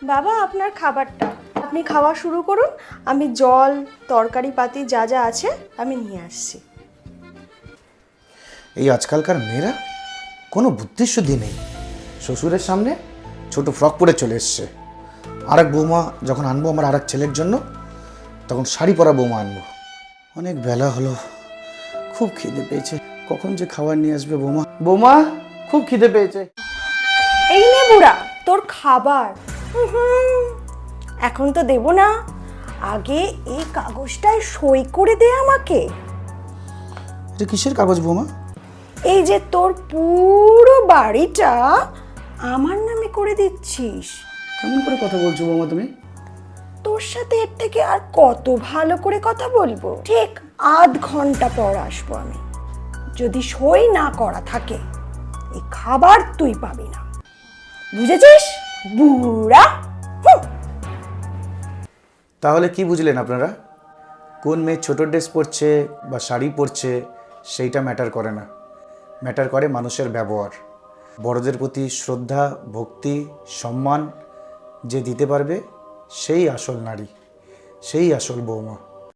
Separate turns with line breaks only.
বাবা আপনার খাবারটা আপনি খাওয়া শুরু করুন, আমি জল তরকারি পাতি যা যা আছে আমি নিয়ে আসছি।
এই আজকালকার মেয়েরা কোনো বুদ্ধি শুদ্ধি নেই। শ্বশুরের সামনে ছোট ফ্রক পরে চলে এসছে। আর এক বৌমা যখন আনবো আমার আর এক ছেলের জন্য, তখন শাড়ি পরা বৌমা আনবো। অনেক বেলা হলো, খুব খিদে পেয়েছে। কখন যে খাবার নিয়ে আসবে বৌমা? বৌমা, খুব খিদে পেয়েছে।
এই নে বুড়া তোর খাবার। এখন তো দেব না, আগে এই কাগজটায় সই করে দে আমাকে।
এটা কিসের কাগজ বৌমা?
এই যে তোর পুরো বাড়িটা আমার নামে করে দিচ্ছিস।
কেমন করে কথা বলছো বৌমা তুমি?
তোর সাথে এর থেকে আর কত ভালো করে কথা বলবো? ঠিক আধ ঘন্টা পর আসবো আমি। যদি সই না করা থাকে এই খাবার তুই পাবি না, বুঝেছিস বুড়া?
তাহলে কি বুঝলেন আপনারা? কোন মেয়ে ছোট ড্রেস পরছে বা শাড়ি পরছে সেইটা ম্যাটার করে না, ম্যাটার করে মানুষের ব্যবহার। বড়দের প্রতি শ্রদ্ধা, ভক্তি, সম্মান যে দিতে পারবে সেই আসল নারী, সেই আসল বৌমা।